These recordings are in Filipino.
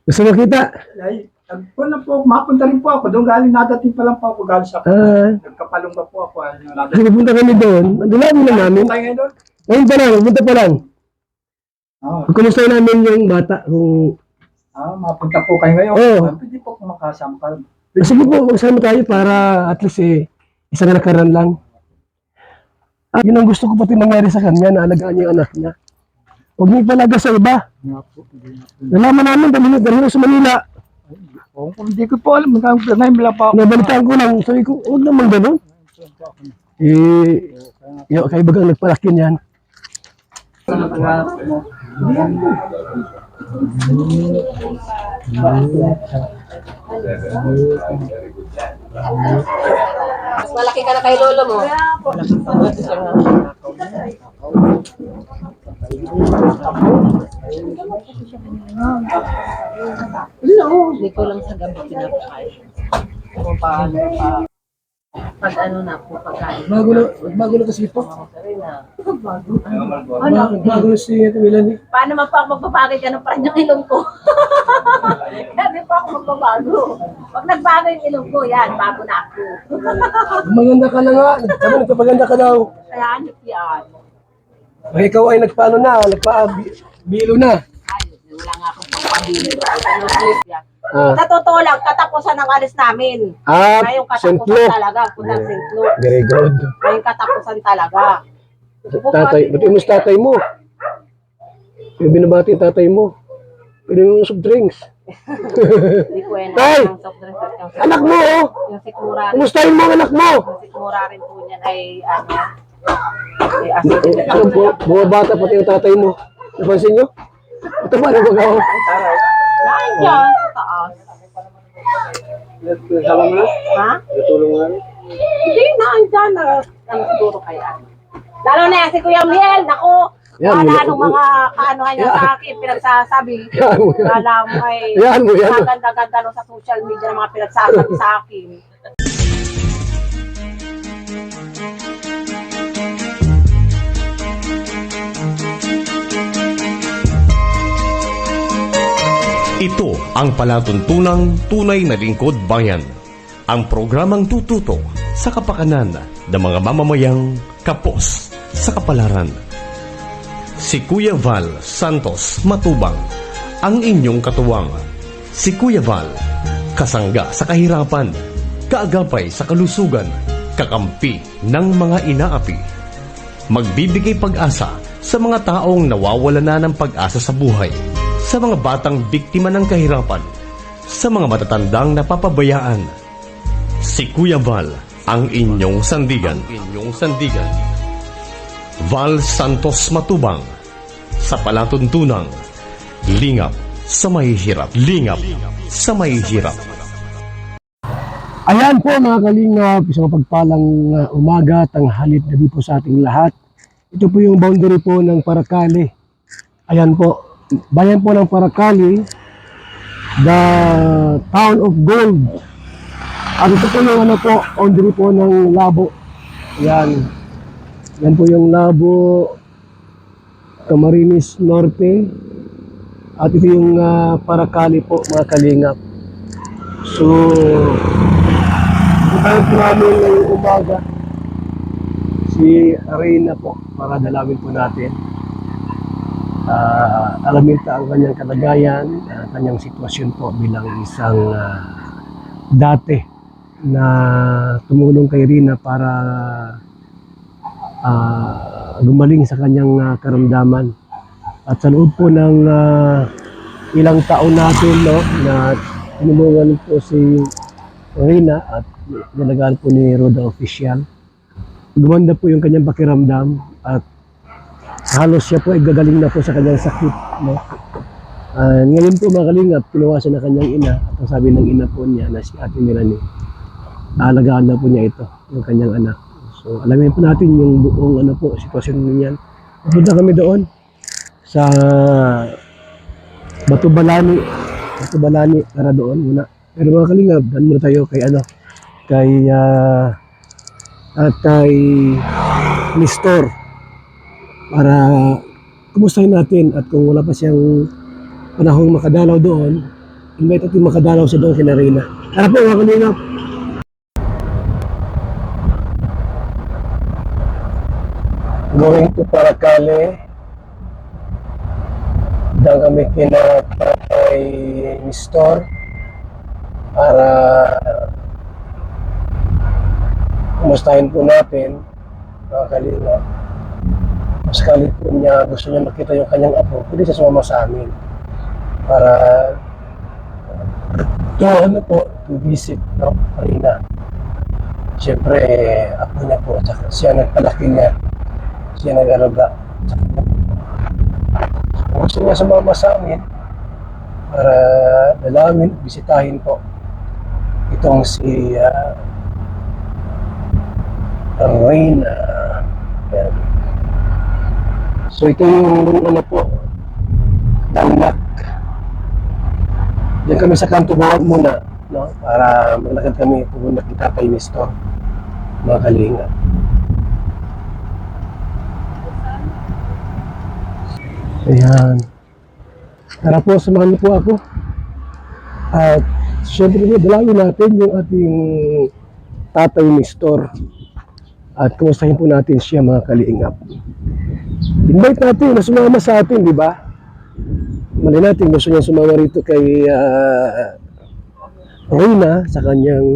Gusto mo kita? Ay, wala po, mapunta rin po ako. Doon galing, nadating pa lang po ako galing sa nagkapalungga po ako. Kasi pupunta kami doon. Dulami lang namin. Tayo ngayon doon? Ngayon pa lang, pupunta pa lang. Oo. Kumusta namin yung bata kung... Mapunta po kayo ngayon. Oo. Pwede po kung makasama ka. Sige po, magsama tayo para at least isang nakaran lang. Yun ang gusto ko pati mangyari sa kanya, na alagaan niya yung anak niya. Huwag niya ipalaga sa iba. Nalaman namin, dahil sa Manila. Hindi ko po alam. Ngayon lang po ako. Nabalitaan ko lang, sabi ko, huwag naman ganun. Yung kaibagang nagpalaki niyan. Mas malaki ka na kay lolo mo. Hindi ko lang sa gabi pinapakain. Kung paano pa. Pag ano na po pagkain. Bago na kasi ito. Ano? Bago na si Milani. Paano man pa ako magbabagay ka ng pa rin yung ilong ko? Kaya di pa ako magbabago. Pag nagbago yung ilong ko, yan, bago na ako. Maganda ka na nga. Sabi, nagpapaganda ka daw. Kaya ano yan? Ay, ikaw ay nagpa-bilo na. Ay, wala nga akong pagpabili. Sa totoo lang, katapusan ng alis namin. Ngayong Sentlo. katapusan talaga, punang Sentlo. Very good. Ngayong katapusan talaga. Tatay, ba't yung tatay mo? Yung binabati yung tatay mo. Pwede yung soft drinks. Hindi ko yan. Tay! Ang soft drinks at yung Anak mo, oh! yung sikmura rin. Kumustahin mo ang anak mo? Yung sikmura rin po niyan ay ano. Ay acid. Bumabata pati yung tatay mo. Napansin nyo? Ito ba, ano ba ako? Nandiyan sa taas. Kasama mo na? Ha? Natulong mo na? Hindi, nandiyan na. Ano siguro kaya. Lalo na yan si Kuya Miel. Naku, Yan, wala yan. nung mga kaanohan niya sa akin, pinagsasabi. Yan mo yan. Wala mo ay Yan mo yan. maganda-ganda nung sa social media ng mga pinagsasabi sa akin. Ito ang palatuntunang tunay na lingkod bayan. Ang programang tututok sa kapakanan ng mga mamamayang kapos sa kapalaran. Si Kuya Val Santos Matubang, ang inyong katuwang. Si Kuya Val, kasangga sa kahirapan, kaagapay sa kalusugan, kakampi ng mga inaapi. Magbibigay pag-asa sa mga taong nawawala na ng pag-asa sa buhay, sa mga batang biktima ng kahirapan, sa mga matatandang napapabayaan. Si Kuya Val, ang inyong sandigan. Val Santos Matubang, sa palatuntunang lingap sa mahihirap. Ayan po mga kalingap, isang pagpalang umaga, tanghalit gabi po sa ating lahat. Ito po yung boundary po ng Paracale. Ayan po, bayan po ng Paracale, the town of gold. At ito po yung boundary po ng Labo. Ayan. Yan po yung Labo, Camarines Norte. At ito yung Paracale po mga kalingap. So, tayo po namin ngayong umaga si Reyna po para dalawin po natin. Alamin ta ang kanyang kalagayan, kanyang sitwasyon po bilang isang dati na tumulong kay Reyna para gumaling sa kanyang karamdaman. At sa loob po ng ilang taon natin, no, na tinulungan po si Reyna at nalagaan po ni Roda Official. Gumanda po yung kanyang pakiramdam at halos siya po ay gagaling na po sa kanyang sakit. No? Ngayon po mga kalingap, pinuwasan na kanyang ina at ang sabi ng ina po niya na si Ate Mirani, alagaan na po niya ito, yung kanyang anak. So alamin po natin yung buong sitwasyon niyan. Pupunta kami doon sa Batubalani para doon muna. Pero mga kalingap, daan muna tayo kay Atay Nestor para kumustahin natin at kung wala pa siyang panahong makadalaw doon, invite natin makadalaw sa doon kina Reyna. Tara po mga kalingap. Going to Paracale. Diyan kami kina Tatay Nestor para kumustahin po natin mga kalingap. Sakali po niya gusto niya makita yung kanyang apo, pwede siya sumama sa amin para to visit Reyna. Siyempre, apo niya po, tsaka siya nagpalaki niya, siya nag-alaga. Gusto niya sumama sa amin para dalawin, bisitahin po itong si Reyna. So ito yung ano po, Dalnak. Diyan kami sa kanto bawag muna, no? Para maglakad kami pupunta kita kay Nestor, mga kalinga. Ayan. Tara po, samahan niyo po ako. At syempre po, dalawin natin yung ating Tatay Nestor. At kumustahin po natin siya, mga kalingap. Invite natin na sumama sa atin, di ba? Mali natin, gusto niya sumama rito kay Reyna sa kanyang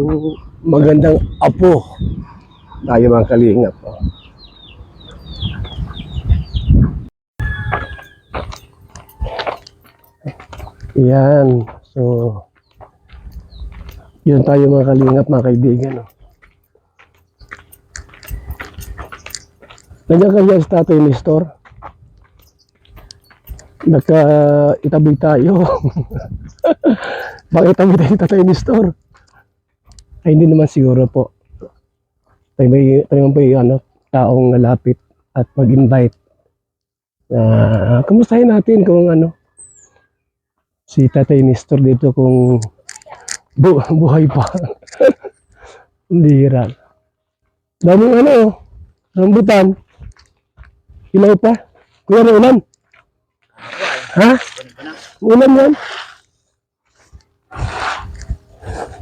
magandang apo. Tayo mga kalingap. Yan. So, yun tayo mga kalingap, mga kaibigan. Nandiyan kaya si Tatay Nestor. Nagka-itabi tayo. Bakit itabi tayo si Tatay Nestor? Ay, hindi naman siguro po. Tayo may taong nalapit at mag-invite. Kumustahin natin kung si Tatay Nestor dito kung buhay pa. Hindi hirap. Daming rambutan. Ilaw pa. Kuya, may ulan? Ha? Ulan yan?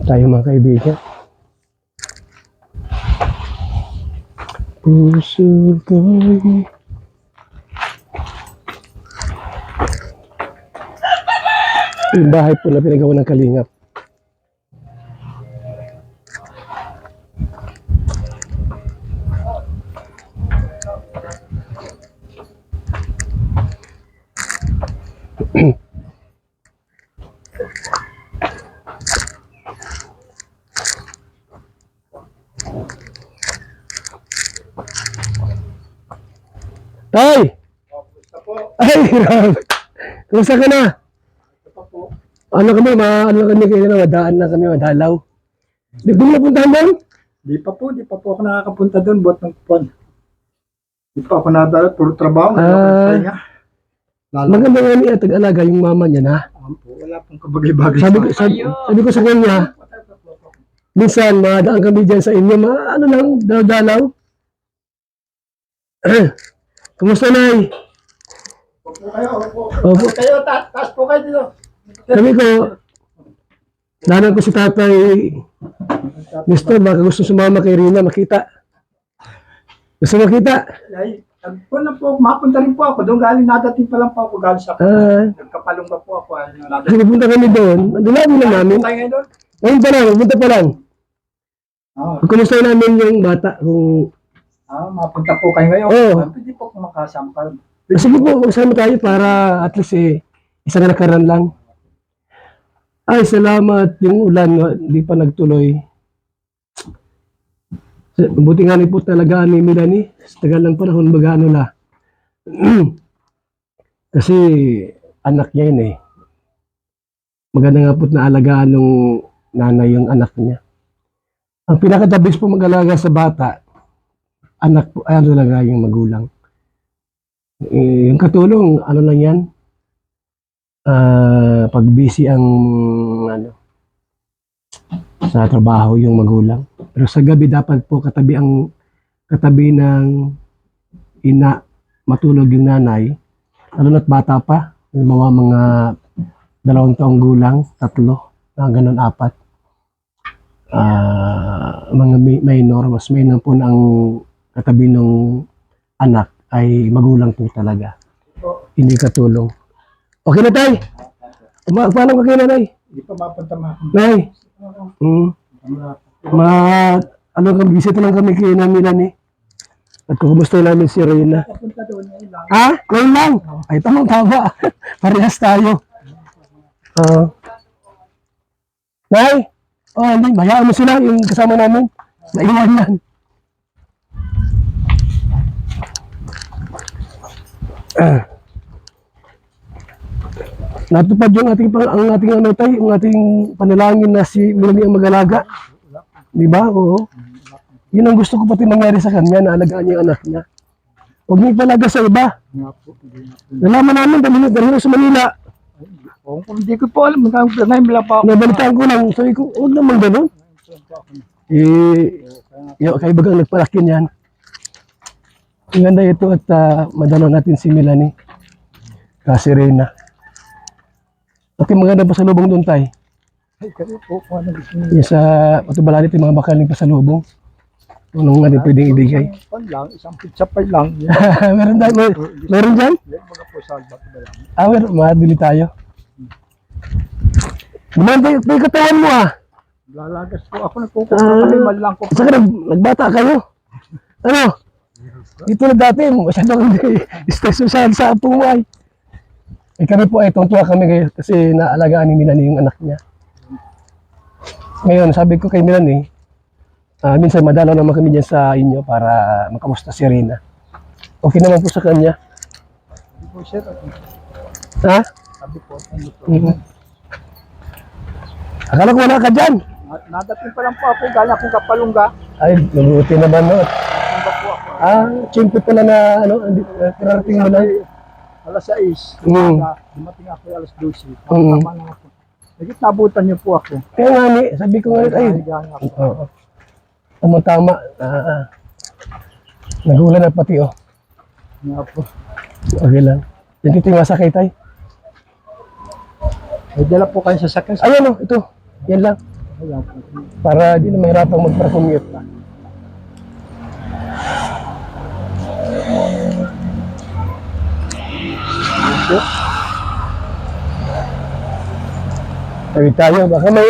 Tayo mga kaibigan. Puso ko'y yung bahay po na pinagawa ng kalingap. Tay! Ay, grabe. Kumusta ka na? Ano kami, madaan na kami, madalaw. Di ba napuntahan doon? Di pa po ako nakakapunta doon, buat ng puwan. Di pa ako nadala, puro trabaho. Maganda nga niya, tag-alaga yung mama niya na. Wala pong kabagay-bagay. Sabi ko sa kanya, minsan, madaan kami dyan sa inyo, lang, dalaw. Kumusta na eh? Opo kayo, opo. Opo. Kayo, taas po kayo dito. Sabi ko, nanan ko si Tatay Nestor, baka gusto sumama kay Reyna, makita. Gusto makita? Ay, mapunta rin po ako. Doon galing, nadating pa lang po ako galing sa nagkapalungga po ako. Kasi pupunta kami doon, dulabi lang namin. Tayo ngayon doon? Ngayon pa lang, pupunta pa lang. Oo. Kumusta namin yung bata, kung Mapunta po kayo ngayon. Oo. Pwede po kung makasampal. sige po, magsama tayo para at least isang nakaran lang. Ay, salamat. Yung ulan, hindi pa nagtuloy. Buti nga po talaga ni Melanie. Sa tagal lang panahon, magano na. Kasi anak niya yun eh. Maganda nga po't naalagaan ng nanay yung anak niya. Ang pinakatabis po mag-alaga sa bata, anak po, ay talaga yung magulang. Yung katulong, lang yan, pag busy ang sa trabaho yung magulang. Pero sa gabi dapat po katabi ng ina, matulog yung nanay, lalo na't bata pa, mga 2 taong gulang, 3, ganun 4. Mga minor, mas minor po ang katabi ng anak ay magulang po talaga. Hindi katulong. Okay na, tay? Paano ka kay nanay? Hindi pa mapunta Nay? Ano kami, bisita lang kami kay Milani. At kukumusta namin si Reyna. Papunta doon ngayon lang. Ngayon lang? Ay, tama. Parehas tayo. Nay? Hindi. Bayaan mo sila, yung kasama namin. Naiwan yan. Natupad yung ang ating panalangin na si Milani ang mag-alaga. Di ba? Oo. Yun ang gusto ko pati mangyari sa kanya, na alagaan niya yung anak niya. Huwag niya ipalaga sa iba. Nalaman namin, dali sa Manila. Kung hindi ko po alam, ngayon lang pa ako. Nabalitaan ko lang, sabi ko, huwag naman ganun. Yung kaibagang nagpalaki niyan. Ang ganda ito at madalo natin si Milani. Kasi Reyna. Okay, maganda pa sa lubong doon tayo. Ay, kayo po, kung ano gusto niyo. Yung sa patubalan ito, mga bakaling pa sa lubong. Anong nga din pwedeng ibigay. Pan lang, isang pizza pie lang. meron dyan? Yan mga po sa albat ba lang. Meron. Mahadili tayo. Naman tayo, may katawan mo Lalagas po ako, nagkukuha lang ko. Saka nagbata kayo. Ano? Dito na dati, masyadong stress sa buhay. Kami po ay tungtuwa kami ngayon kasi naalagaan ni Milani yung anak niya. Ngayon, sabi ko kay Milani, minsan madalaw naman kami dyan sa inyo para makamusta si Reyna. Okay naman po sa kanya. Sabi po, sir. Sabi po, ano po. Akala ko wala ka dyan. Nadating pa lang po ako, galing akong Kapalungga. Ay, mabuti naman no. Kapalungga po ako. Chimpi pala na pinarating mo na. Alas 6. Dumating ako alas 12. Mm. Tama na ako. Nabutan niyo po ako. Kaya nga ni, sabi ko nga, Galing ako. oo. Tama. Nagulan na pati Nga po. Okay lang. Yan dito yung masakay tayo. May dala po kayo sa sakyan. Ayan ito. Yan lang. Ayan po. Para di na mahirapang magpa-commute pa. Tawid tayo. Baka may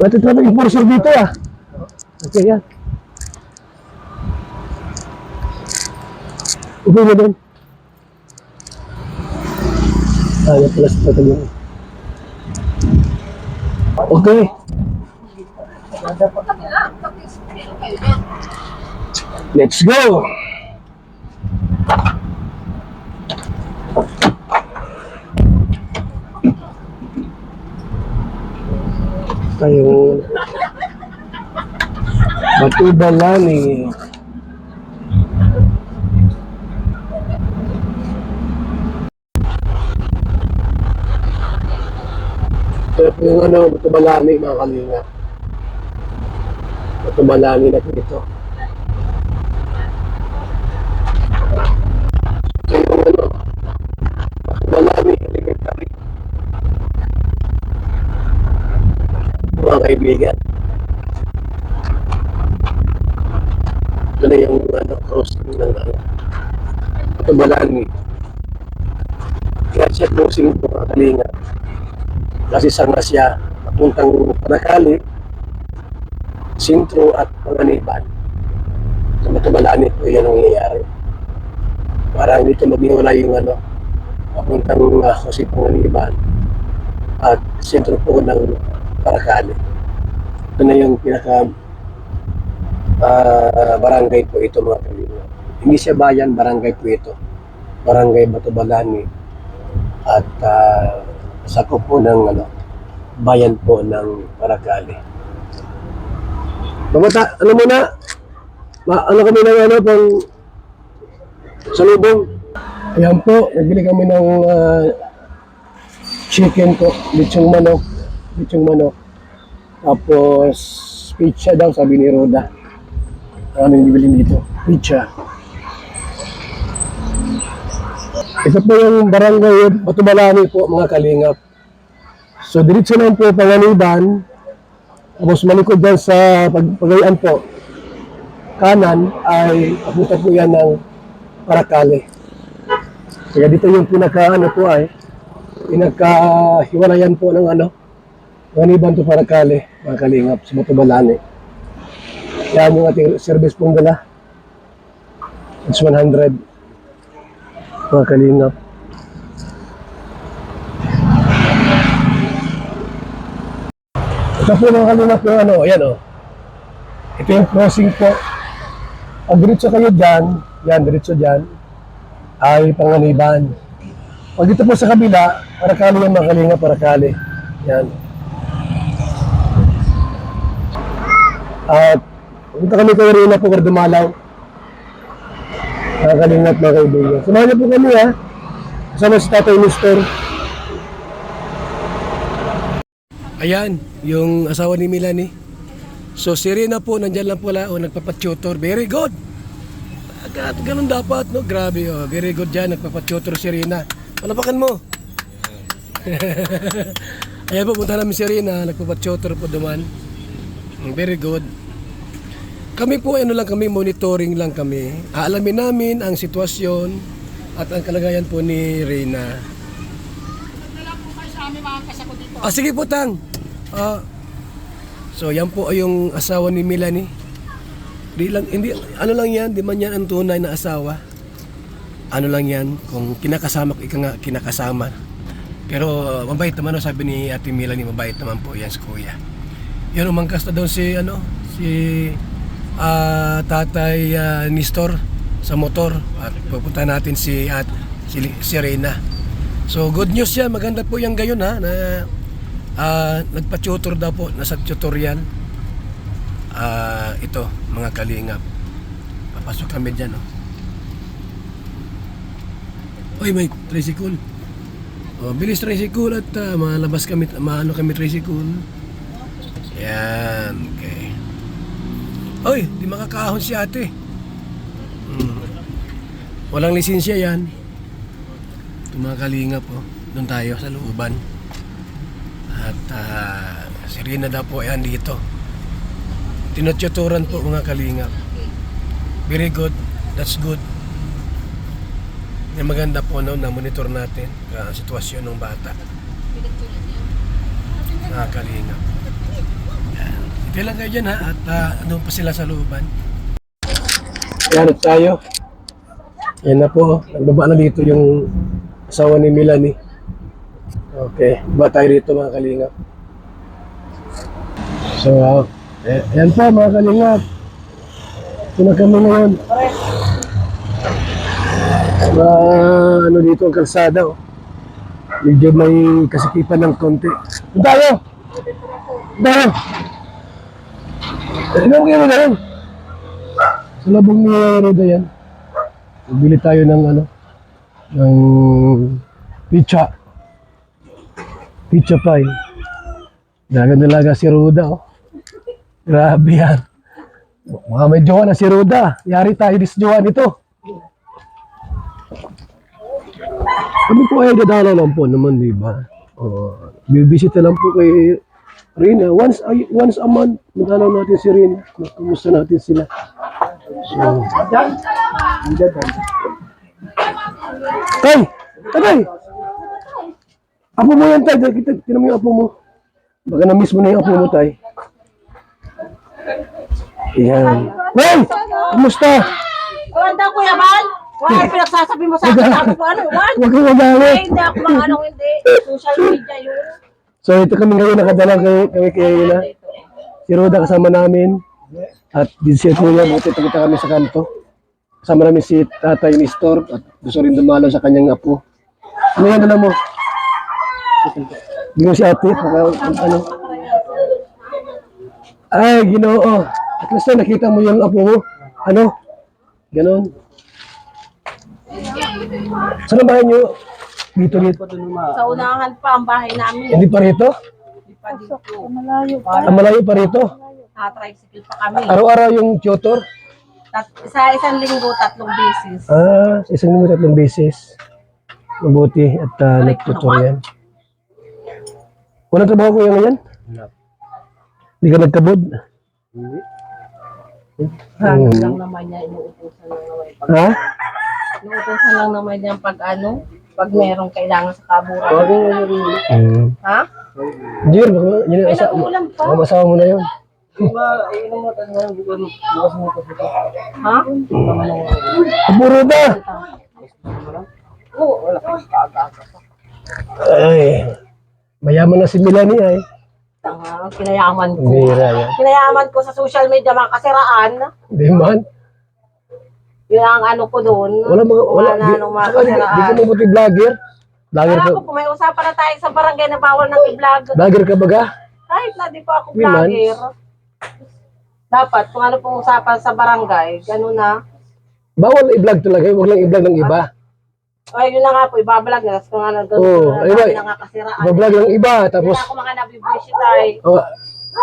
matitrapik yung portion dito Okay yan. Upo mo doon. Yan pala sa tayo. Okay. Let's go! Tayong Batubalani. Yung Batubalani, mga kalinga. Batubalani na dito. Yung Batubalani, elementary. Mga kaibigan. Ito na yung crossing ng Batubalani. Kaya siya crossing ito, mga kalinga. Kasi sanga siya papuntang Panakali, Sintro at Panganiban. Sa Batubalani po yan ang nangyayari. Parang dito maghiwala yung papuntang Jose Panganiban at Sintro po ng Panakali. Ito na yung pinaka barangay po ito, mga kaibigan. Hindi siya bayan, barangay po ito. Barangay Batubalani at sakop po ng bayan po ng Paracali. Babata, muna? Kami ng pang salubong. Ayan po, nagbili kami ng chicken po, lechong manok. Tapos, pizza daw, sabi ni Roda. Ano yung bibili dito? Pizza. Ito po yung barangay Batumalani po, mga kalingap. So, diretso lang po Panganiban. Tapos malikod dyan sa pagpagayaan po. Kanan ay papunta po yan ng Paracale. Kaya dito yung pinakahiwalayan po ng Panganiban to Paracale, mga kalingap, sa Batumalani. Yan yung ating service pong dala. It's 100. Mga kalingap. Ito po mga kalingap yung ayan Ito yung crossing po. Pag diretso kayo dyan, diretso dyan, ay Panganiban. Pag dito po sa kabila, Paracale yan mga kalingap, Paracale. Yan. At punta kami kayo rin na po Dumalaw. Mga kalingap, mga kaibigan. Samahan niyo po kami kasama si Tatay Mister. Ayan, yung asawa ni Melanie. So si Rina po, nandyan lang pala, nagpapatutor. Very good. Ganun dapat, no? Grabe, very good dyan, nagpapatutor si Rina. Palapakan mo. Ayan po, punta namin si Rina, nagpapatutor po duman. Very good. Kami po, kami, monitoring lang kami. Aalamin namin ang sitwasyon at ang kalagayan po ni Rina. Sige po, Tang. So, yan po yung asawa ni Melanie. Ano lang yan, di man yan ang tunay na asawa. Ano lang yan, kung kinakasama, kinakasama. Pero, mabait naman, sabi ni Ate Melanie, mabait naman po yan si Kuya. Yan, umangkas na doon si Tatay Nestor sa motor at pupunta natin si Rina. So good news yan, maganda po yung gayon na nagpa-tutor daw po, nasa tutorial. Ito mga kalingap, papasok kami dyan. Uy, may tricycle. Bilis tricycle at malabas kami, kami tricycle. Yan, okay. Oy, di makakaahon si ate. Walang lisensya yan. Ito mga kalingap po. Doon tayo sa looban. At si Rina daw po yan dito. Tinututuran po mga kalingap. Very good. That's good. Yung maganda po na monitor natin ang sitwasyon ng bata. Mga kalingap. Ito lang kayo dyan at doon pa sila sa looban. Ayan at tayo. Ayan na po. Nagbaba na dito yung asawa ni Melanie. Okay. Baba tayo dito mga kalingap. So, ayan po mga kalingap. Ito na kami ngayon. Dito ang kalsada. Medyo may kasikipan ng konti. Doon tayo! Tayo! Ilang kilo na yan? Sa labong ni Roda yan. Bili tayo ng ng pizza pie. Dalaga si Roda. Grabe yan. Mga may jowa na si Roda. Yari tayo disjowa nito. Kami po ay dadala lang po naman, di ba? Bibisita lang po kay Rina. Once a month, magdalaw natin si Rina. Kumusta natin sila. So, Tay! Apo mo yan, Tay. Tinan mo yung apo mo. Baka na-miss mo na yung apo mo, Tay. Ayan. Tay! Kumusta? Wala Kuya Bal? Wala pinagsasabi mo sa akin ko Juan? Huwag kang magalit. Hindi ako hindi. Social media yun. So, ito kami ngayon nakadala kami kay Rina. Si Roda kasama namin. At si Kuya, buti kita kami sa kanto. Kasama namin si Tatay Nestor at gusto rin dumalaw sa kanyang apo. Ano yan, dala mo? Hindi mo si ate. Ay, Ginoo. At least nakita mo yung apo mo. Ganon. Saan ang bahay niyo? Dito. Sa unahan pa ang bahay namin. Hindi pa rito? Hindi pa dito. Malayo pa rito? Tricycle pa kami. Araw-araw yung tutor? Sa isang linggo, 3 beses. Sa isang linggo, 3 beses. Mabuti at nagtutorial. Walang trabaho ko ngayon? Hindi ka nagkabod? Ano lang naman niya, inuutosan lang naman. Ha? Inuutosan lang naman niya pag pag merong kailangan sa kaburan. Ha? Jir, baka yun Ay, nag-uulam pa. asawa mo na yun. Ha? Puro ba? Oo, wala pa aga-aga pa. Ay, mayaman na si Melanie ay. Kinayaman ko. Bira yan. Kinayaman ko sa social media, mga kasiraan. Hindi man. Yun ang ano ko doon. Wala. na anong mga Saka di kasiraan. ka mabuti vlogger. Vlogger Kaya ka, ako, kung may usapan na tayo sa barangay na bawal ng i-vlog. vlogger ka baga? Kahit na di pa ako Di man. vlogger. Dapat, kung ano pong usapan sa barangay, gano'n na. Bawal i-vlog talaga, huwag lang i-vlog ng iba. Ay, yun na nga po, ibabalag na. Kung ano doon, Oo, doon ayun, na nga kasiraan. Iba-vlog ng iba, tapos Hindi na ako mga nabibuisit ay.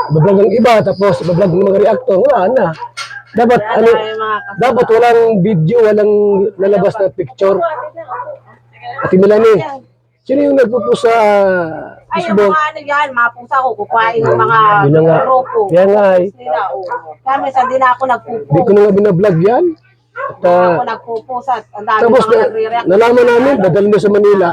iba-vlog ng iba, tapos iba-vlog ng mga reactor, wala na. Dapat, Kaya ano, tayo mga kasiraan. dapat walang video, walang lalabas na picture. Ate Melanie, sino yung nagpo-post sa Ay, yung Facebook? mga ano yan, mga pusa ko, kukuhain ng mga Yun na nga. grupo. Kaya nga ay, Nila, oo. Kaya minsan din ako nagpupo. di ko na nga binablog yan. At Ako nagpupo sa, ang dami tapos mga nagre-react. nalaman namin, dadalhin na sa Manila.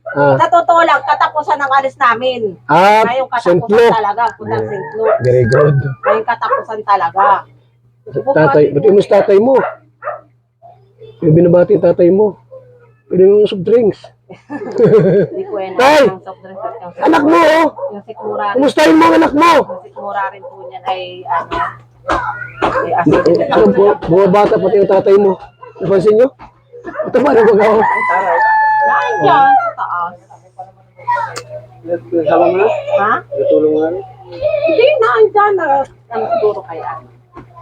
Sa totoo lang, katapusan ng alis namin. Ngayong St. katapusan Luke. talaga, puntang St. Luke. Very good. Ngayong katapusan talaga. Tatay, ba't yung mas tatay mo? Yung binabati yung tatay mo. Pwede mo yung soft drinks. Hindi ko yan Tay! ang soft drinks at yung Anak mo, oh! yung sikmura rin. Kumustahin mo ang anak mo? Yung sikmura rin po niyan ay ano, ay asin. Ano, bumabata pati yung tatay mo. Napansin nyo? Ito ba, ano ba ako? Nandiyan sa taas. Kasama mo na? Ha? Natulong mo na? Hindi, nandiyan na. Ano siguro kaya.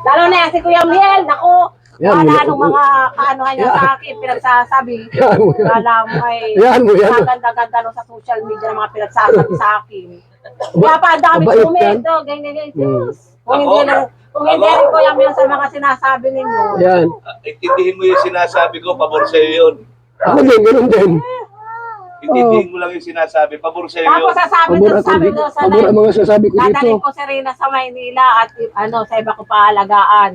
Lalo na yan si Kuya Miel, naku. Yan, Wala yan. nung mga kaanohan niya sa akin, pinagsasabi. Yan mo yan. Kala mo ay Yan mo yan. maganda-ganda no sa social media ng mga pinagsasabi sa akin. Kaya pa ang dami Mabait comment, yan. oh, ganyan. Kung hindi rin Kuya Miel sa mga sinasabi ninyo. Yan. Intindihin mo yung sinasabi ko, pabor sa'yo yun. Ako din, ganun din. Intindihin mo lang yung sinasabi, pabor sa'yo Tapos yun. sasabi Pabor doon, ako sabi dito. doon sa Pabor ang live, mga sasabi ko dito. dadalhin ko si Rina sa Maynila at sa iba ko paalagaan.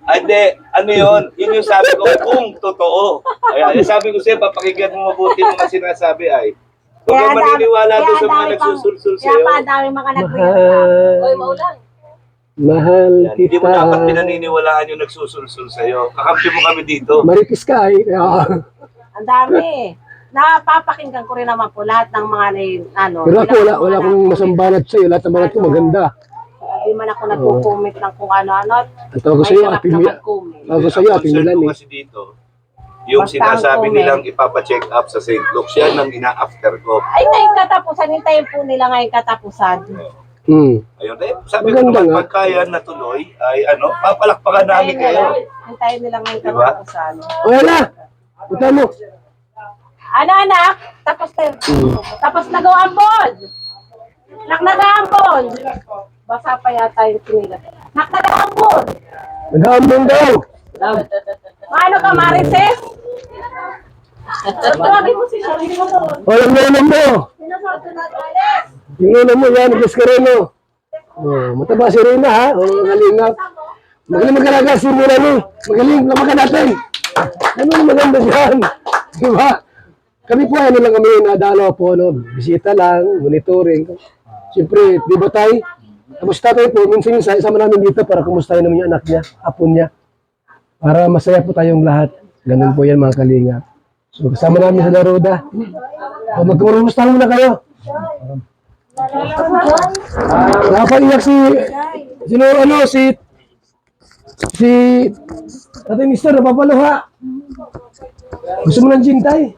Ay, hindi, ano yun? Yun yung sabi ko, kung totoo. Ay, sabi ko sa'yo, papakinggan mo mabuti mga sinasabi ay. Huwag kang maniniwala doon sa mga nagsusulsul Kaya sa'yo. pa ang dami mga nag-react. Oy, maulan. Mahal Yan, hindi mo kita. dapat pinaniniwalaan yung nagsusulsul sa'yo. Kakampi mo kami dito. Marites ka ay. Ang dami. Napapakinggan ko rin naman po lahat ng mga Pero ako, wala akong masambanat sa'yo. Lahat ng banat ko maganda. Hindi man ako nagko-comment ng kung ano-ano. Ang tawag ko sa'yo, Ate Melanie. Tawag ko sa'yo, Ate Concern ko Melanie. kasi dito, yung Basta sinasabi ang nilang ipapacheck up sa St. Luke's, yan ang ina-after ko. Ay, ngayong katapusan. Hintayin po nila ngayong katapusan. Ayun, sabi ko Maganda naman, nga. pagka yan natuloy, ay papalakpakan namin kayo. Hintayin nila ngayong Diba? katapusan. O yan na. Punta mo. Ano, anak? Tapos na. Tapos nag-aambon. Nag-aambon. Basa pa yata yung pinila. Nag-aambon. Nag-aambon daw. Ano ka, Marites? Tawagin mo si Shirley mo doon. O, yung naman mo. Sinasabi na Alex. Yung naman mo, yan. Nagkis ka rin, o. Oh, mataba si Rina, ha? O, magalingap. Magaling magkalaga si Melanie. Magaling, lamakan natin. Ano yung maganda dyan? Diba? Kami po, ano lang kami, nadalo po, no? Bisita lang, monitoring. Siyempre, di ba tayo? Tapos tatay po, minsan isama namin dito para kumustahin naman yung anak niya, apo niya. Para masaya po tayong lahat. Ganun po yan, mga kalinga. So, kasama namin sa Laruda. So, magkumusta muna kayo. Nakapaiyak sino ano, si Tatay Mister, napapaluha. Gusto mo ng gin, tay?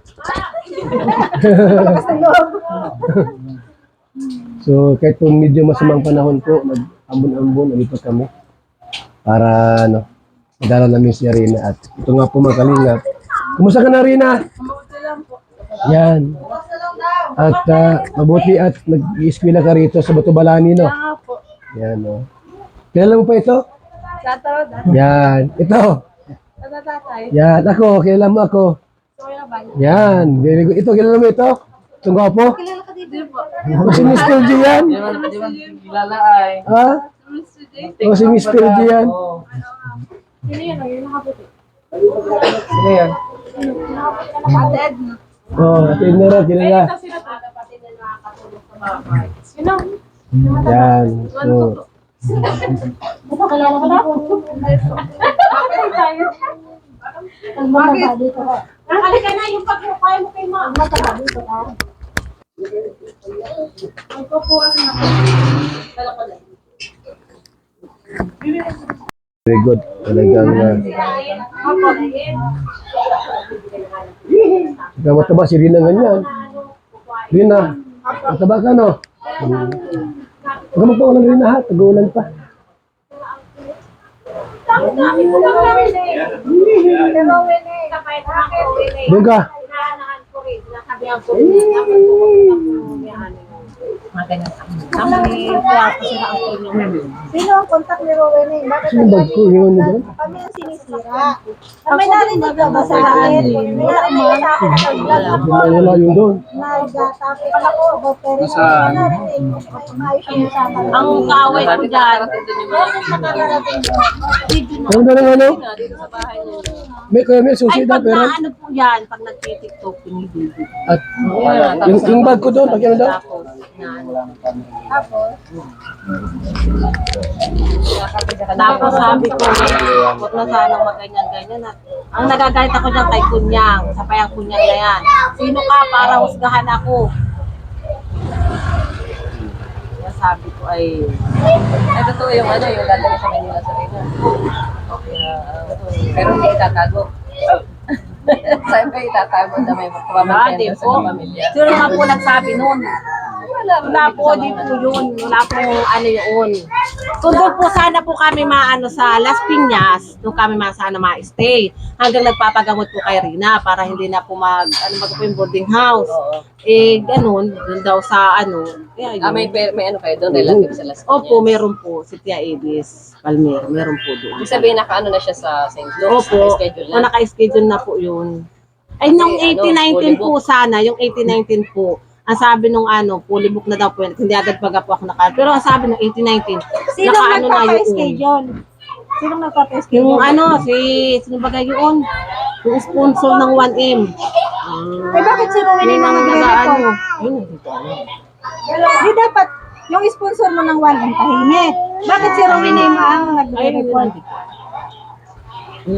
So, kahit po medyo masamang panahon po, nag-ambon-ambon, nalipat kami. Para, ano, madala namin si Rina. At ito nga po, mga kalingap. Kumusta ka na, Rina? Yan. At mabuti at nag-i-eskwela ka rito sa Batubalani, no? Yan, no? Kilala mo pa ito? Yan. Ito. Yan. Ako, kilala mo ako. Yan, very good. Ito, kilala mo ito? Itong gwapo? Kilala ka dito po. O si Mr. G yan? Kilala ay. Ha? O si Mr. G yan? Sino yun? Yung nakaputi. Sino yan? Kapatid. O, ito yun na rin, kilala. Sino to? Kapatid na nakakatulog sa bahay. Sino? Yan. So, Ito, kilala ka na? Bakit tayo? Bakit? Nakalika na yung pagkukaya mo kay mama. Mataba dito ka. Ay, kukuha na ako. Dala ko lang. very good. Talagang, mataba si Rina ganyan. Rina, mataba ka no? Huwag mo pa walang Rina ha, tagulan pa. Dami ko lang namin eh. Pero Wene, kapay na ako Wene. Doon ka. Hinahanaan ko rin. Nasabihan ko rin. Dapat pumunta ko yan. Mga ganyan sa akin. Kaya ako sila ang tulong. Sino ang kontak ni Rowena? Bakit Sino bag ko? Yun doon? kami ang sinisira? May narinig ka ba sa akin? May narinig ka sa akin na nag-vlog ako. Wala yun doon. Nag-topic ako about parenting. May narinig. Maayos yung usapan. Ang kaaway ko dyan. Bakit nakakarating mo? Ano na lang ano? May Ay, susi na pag pero. naano po yan, pag nag-tiktok, pinibigay. At yung bag ko doon, pag ano daw? Tapos sabi ko, huwag na sana maganyan-ganyan. Ang nagagalit ako dyan kay Kunyang, sa payang Kunyang na yan. Sino ka para husgahan ako? Kaya sabi ko ay, Ay, totoo yung ano, yung dadali sa Manila sa Rina. Pero hindi itatago. Siyempre itatago na may Dati pamamagyan sa po. pamilya. Sino nga po nagsabi noon? Wala po, di po yun. Wala po ano yun. Kung doon po sana po kami maano sa Las Piñas, doon kami sana ma-stay. Hanggang nagpapagamot po kay Rina para hindi na po ano po yung boarding house. Eh, ganun, doon daw sa ano. Kaya yun. May ano kayo doon, relative sa Las Piñas. Opo, meron po si Tia Edis Palmer. Meron po doon. Ibig sabihin, nakaano na siya sa St. Luke's. Opo, Schedule o na. naka-schedule na po yun. Ay, nung Kasi, ano, 18-19 po sana, yung 18-19 po, ang sabi nung fully book na daw po, hindi agad baga po ako Pero ang sabi nung 18-19, Sino naka-ano na yun. nagpapa-schedule? Sino nagpapa-schedule? Yung sino ba yun? Yung sponsor ng 1M. Eh bakit si Rowena Yun yung ang nagre-report? Yun, hindi ko alam. Di dapat yung sponsor mo ng 1M tahimik. Bakit si Rowena yung ang Ayun, nagre-report? hindi ko.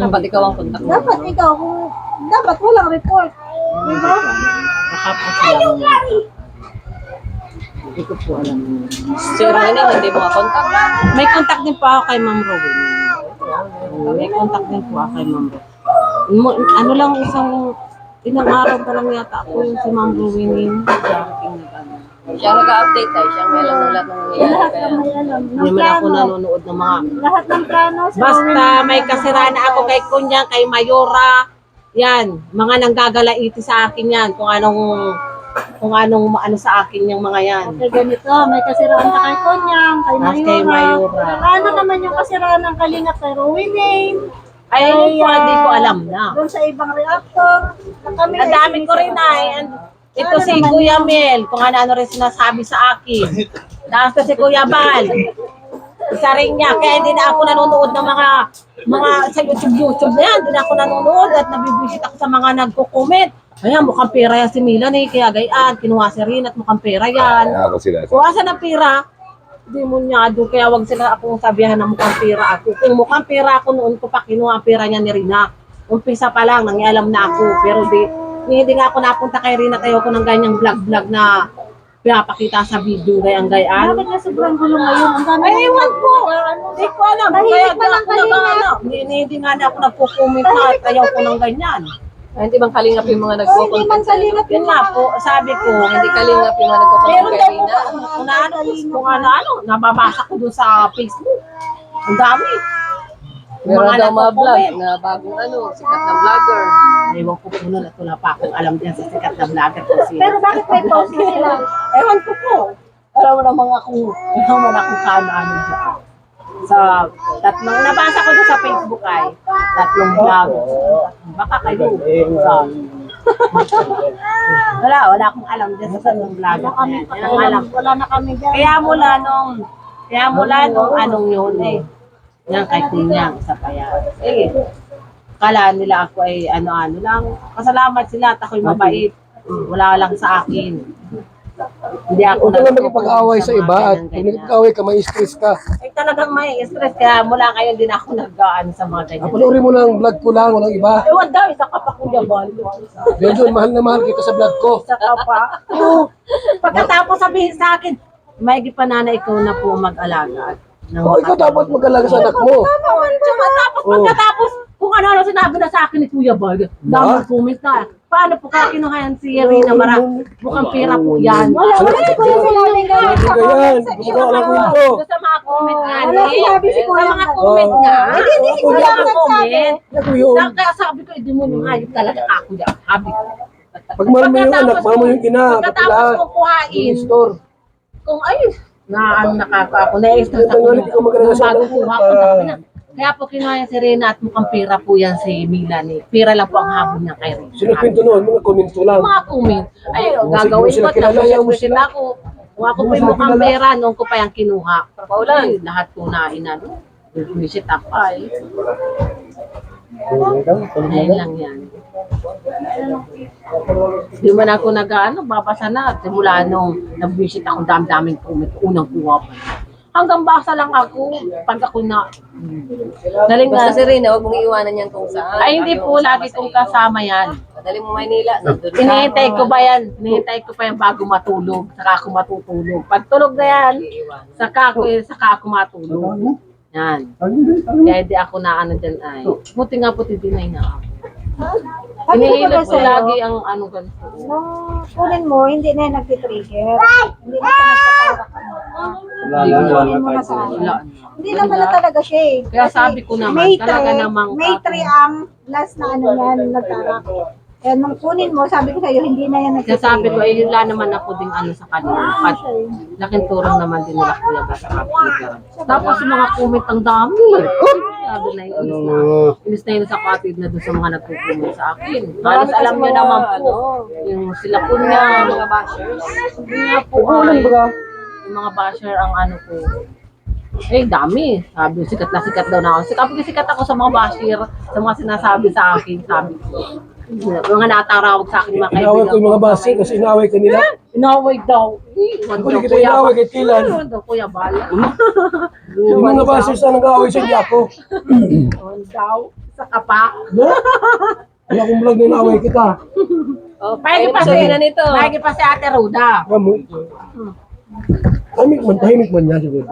Dapat ikaw ang kontak mo. Dapat ikaw, dapat walang report. Diba? Baka po silang, hindi ko po alam. Si Rowena, hindi mo kontak. May contact din po ako kay Ma'am Rowena. May contact din po ako kay Ma'am Rowena. Ano lang ilang araw pa lang yata ako yung si Ma'am Rowena yung darating na gano'n. Siya nag-update tayo. Siya may alam ng lahat ng nangyayari. Lahat Kaya, na may alam. Hindi Ng man ako plano. nanonood ng mga Lahat ng plano. si basta Rowena may kasiraan ako kay Kunyang, kay Mayora. Yan, mga nanggagalaiti sa akin yan. Kung anong ano sa akin yung mga yan. Okay, ganito. May kasiraan ka kay Konyang, kay Tapos kay Mayura. Mayura. Ano naman yung kasiraan ng Kalingap kay Rowena? Ay, yun po, hindi ko alam na. Doon sa ibang reactor. Na kami Ang dami ko rin ay. Ito si Kuya Mel, kung ano rin sinasabi sa akin. Tapos si Kuya Bal. Isa rin niya, kaya hindi na ako nanonood ng mga sa YouTube na yan. Hindi na ako nanonood at nabibisit ako sa mga nagko-comment. Ayan, mukhang pera yan si Milan eh, kaya gayaan, kinuha si Rin at mukhang pera yan. Ako sila. Kuha sa ng pera, demonyado, kaya wag sila akong sabihan na mukhang pera ako. Kung mukhang pera ako noon ko pa kinuha ang pera niya ni Rina. Umpisa pa lang, nangialam na ako. Pero hindi nga ako napunta kay Rina, tayo ko ng ganyang vlog na pinapakita sa video gayang gayaan. Bakit nga sobrang gulo ngayon? Ang dami Ay, ewan ko. Hindi ko alam. Tahimik Kaya pa lang ako nag-ano. Hindi nga na ako nagpo-comment na at ayaw ko ng ganyan. ay, hindi bang kalingap yung mga Hindi nagko-content man sa'yo? kalingap Yun nga po, sabi ko, Hindi kalingap yung mga nagko-content meron kay daw Rina. kung ano, nababasa ko doon sa Facebook. Ang dami. Meron daw mga vlog nagko-comment. na bagong sikat na vlogger. Ewan ko po nun at wala pa akong alam din sa sikat na vlogger ko sino. Pero bakit may post sila? Ewan ko po. Alam mo naman akong kaano-ano dyan. Sa nabasa ko doon sa Facebook ay tatlong vlog. Baka kayo. Wala akong alam dyan sa ganung vlog. Yan ang alam. Wala na kami dyan. Kaya mula nung anong yun eh. Yan kay Kunyang, isa pa yan. Eh, kala nila ako ay ano-ano lang. Pasalamat sila at ako'y mabait. Wala lang sa akin. Hindi ako Huwag ka lang makipag-away sa iba at kung nakipag-away ka, may stress ka. Ay talagang may stress kaya mula ngayon din ako nag-gaan sa mga ganyan. Panoorin mo lang vlog ko lang, walang iba. Ewan daw, isa ka pa Kuya Bal. Benjon, mahal na mahal kita sa vlog ko. Isa ka pa. Oo. Pagkatapos sabihin sa akin, may panana ikaw na po mag-alaga. Oh, ikaw dapat mag-alaga sa anak mo. Pagkatapos, kung ano sinabi na sa akin ni Kuya Bal, daming comment na. Paano po kaya kinuhayan si Rina Mara? Mukhang pera po yan. Wala si Kuya sinabing ganyan. Ganyan, gusto ko alam ko ito. Sa mga comment nga. Wala sinabi si Kuya. Sa mga comment nga. Hindi si Kuya Sa mga nagsabi. comment. Ako yun. Kaya sabi ko, hindi mo yung hayop talaga ako yan. Sabi ko. Pag mahal mo yung anak, mahal mo yung ina, pati Pagkatapos lahat. ko kuhain, Yung store. kung ay, nakaka ako, na-stress ako. Tangalit ikaw mag-alaga sa anak mo Kuha ko, para... sabi na. Kaya po kinuha si Rina at mukhang pera po yan si Milanie. Pera lang po ang habol niya kay Rina. Sino kwento noon? Mga komento lang. Mga comment. Ay, Kung gagawin sila ko. kilala, Tapos ayaw mo siyempre sila. ako. Kung ako po yung mukhang pera, noon ko pa yung kinuha. Paulan. Lahat ko na inano. Visit up pa eh. Ayun lang yan. Di man ako nag-ano, babasa na. Simula nung nag-visit ako, dami-daming comment. Unang kuha pa. Hanggang basa lang ako. Pag ako na... Galing nga. Basta si Rina, huwag mong iiwanan yan kung saan. Ay, hindi po. Lagi kong kasama yan. Dali mo Maynila, nandun ka. Hinihintay ko ba yan? Hinihintay ko pa yan bago matulog. Saka ako matutulog. Pag tulog na yan, saka ako matulog. Yan. Kaya di ako na ano dyan ay. Buti nga puti din na ako. Iniilog ko lagi ang ano ganito. Nung kunin mo, hindi na yung nagtitrigger. Hindi na siya nagtatawa ka mo. Kunin mo na sa akin. Wala. Hindi naman na talaga siya eh. Kaya Kasi sabi ko naman, May talaga 3, namang May 3 ang last na ano yan, nagtarak. Kaya nung kunin mo, sabi ko sa'yo, hindi na yan Kaya sabi ko, nagtitrigger. ay wala naman ako ding ano sa kanila. At laking turong naman din nila kuya ba sa kapitid. Tapos yung mga comment ang dami. Sabi na yung inis na. Inis na yun sa kapitid na doon sa mga nagko-comment sa akin. Halos alam niyo naman po. Yung sila po niya, mga bashers. Hindi nga po ay, yung mga basher ang ano po. Eh, dami. Sabi, sikat na sikat daw na ako. Sikat ako sa mga basher, sa mga sinasabi sa akin, sabi ko. Mga natarawag sa akin, mga Inaway ko yung mga base kasi inaway ka nila. Inaway daw. Ako hindi kita inaway kahit kailan. Iwan daw, Kuya Bala. Yung mga base sa nag-away sa hindi ako. Iwan daw. Sa kapa. Wala akong vlog na inaway kita. Oh, Pahigi pa si, pahigi pa si Ate Ruda. Tahimik man niya siguro.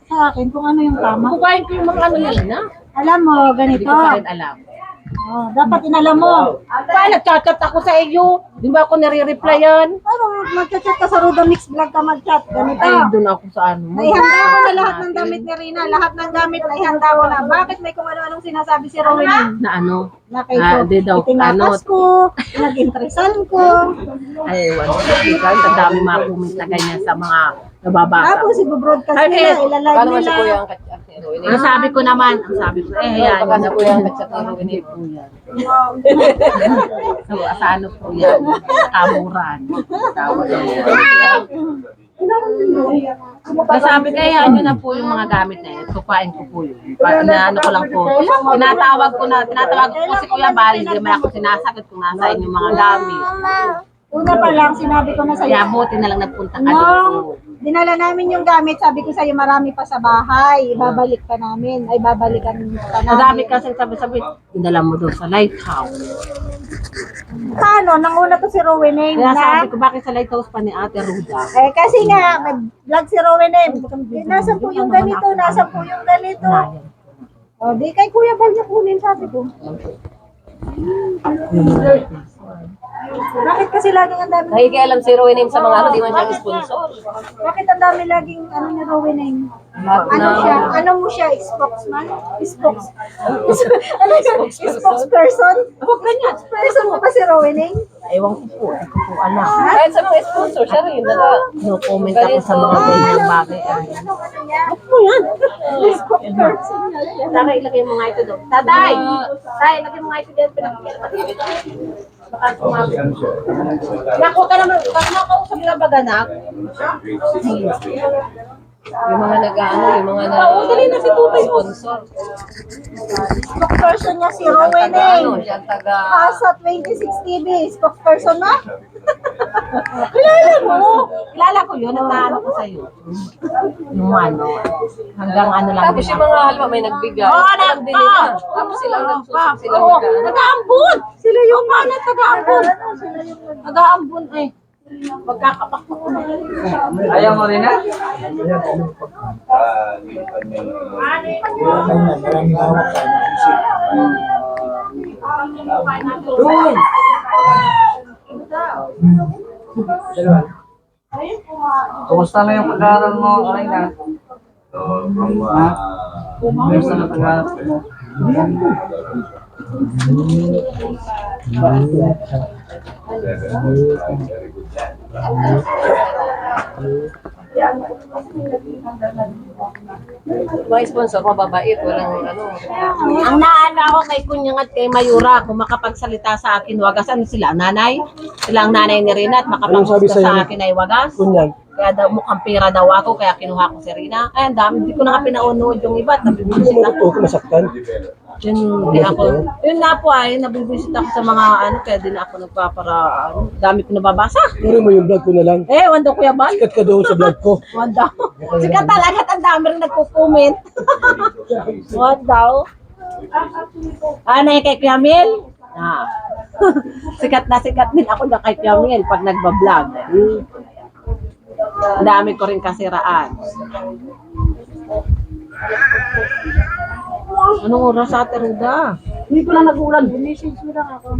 Sa akin, kung ano yung tama. Bukain ko yung mga ano nila na. Alam mo, Hindi ganito. ko pa rin alam. Oh, dapat inalam mo. Pa, nagchat-chat ako sa iyo. Di ba ako nare-replyan? Ano, mag-chat ka sa Ruda Mix Vlog ka mag-chat. Ganito. Ay, doon ako sa ano. Naihanda mo na lahat ng damit ni Rina. Lahat ng gamit naihanda mo na. Bakit may kung ano-anong sinasabi si Rowena? Na ano? Na kayo, Di daw, itinatas ko, nag-interesan ko. Ay, wala. Ang dami mga comment na ganyan sa mga nababasa. Tapos i-broadcast Ay, nila, ilalive Paano man si Kuya nila. ang katsa? Ang sabi ko naman, ayan. Baka si Kuya ang katsa ng Hindi po yan. Sa ano po yan? Kamuran. Tawag yan. Sabi ko, hayaan nyo na po yung mga gamit na yun. Kukuhain ko po yun. Ano ko lang po. Tinatawag ko po si Kuya Bal. Hindi naman ako sinasagot kung nasa inyo mga gamit. Una pa lang, sinabi ko na Kaya sa'yo. buti na lang nagpunta ka Nung dito. dinala namin yung gamit, sabi ko sa'yo, marami pa sa bahay. Babalik ka namin. Ay, babalikan ka Ang dami namin. kasi sabi, dinala mo doon sa lighthouse. Paano? Nang una to si Rowena Kaya na. sabi ko, bakit sa lighthouse pa ni Ate Ruda? Eh, kasi nga, may vlog si Rowena. Nasaan po yung ganito? Nasaan po yung ganito? O, di kay Kuya Bal niya kunin, sabi ko. Bakit kasi laging ang dami? Nakikialam si Rowena sa mga ano, di man siya sponsor. Bakit ang dami laging ano ni Rowena? Ano mo siya, spokesman? Spokesperson? Huwag ganyan. Spokesperson mo ba si Rowening? Ewan ko po. Hindi ko po alam. Kahit sa mga sponsor, siya rin. No comment ako sa mga ganyang bagay. Ano niya? Ano yan? Spokesperson niya. Tatay, ilagay mo nga ito doon. Tatay! Tay, ilagay mo nga ito dyan. Baka sumabi. Naku ka naman. Pag nakausap na baganak, Yung mga nag-ano, yung mga Oo, dali na si Tutay mo. sponsor. Spokesperson niya si Ano, Rowening. yan taga... Asa 26 TV, spokesperson na? Kilala mo. Kilala ko yun. Nataano ko sa'yo. Yung ano. Hanggang ano lang. Tapos yung mga halwa may nagbigay. Oo, Alam din nila. Tapos silang nagsusok, silang nag-ano. Nag-aambun. Sila yung mga taga-aambun. Taga-aambun eh. Magkakapak ko. Ayaw mo rin na? Doon! Kumusta na yung pag-aaral mo, Reyna? Kumusta na pag-aaral mo? Mga sponsor, mababait. Walang ano. Ang naano ako kay Kunyang at kay Mayura, kung makapagsalita sa akin, wagas. Ano sila? Nanay? Sila ang nanay ni Rina at Anong sabi makapagsalita sa'yo? sa akin ay wagas. Kunyag. Kaya daw mukhang pera daw ako, kaya kinuha ko si Rina. Ay, ang dami. Hindi ko na nga pinaunood yung iba. Hindi mo Nabibisit matuto ako. kung masaktan. Yun, di ako. Yun na po ay, nabibisit ako sa mga ano, kaya di na ako nagpapara, ano, dami ko nababasa. Puri mo yung vlog ko na lang. Eh, wanda Kuya Bal. Sikat ka doon sa vlog ko. Wanda. Sikat talaga at ang dami rin nagko-comment. Wanda. Ano yung kay Kuya Mel? Ah. Sikat na sikat din ako na kay Kuya Mel pag nagbablog. Ang dami ko rin kasiraan. Anong oras sa Ate Ruda? Hindi ko lang nag-ulan. Message mo lang ako.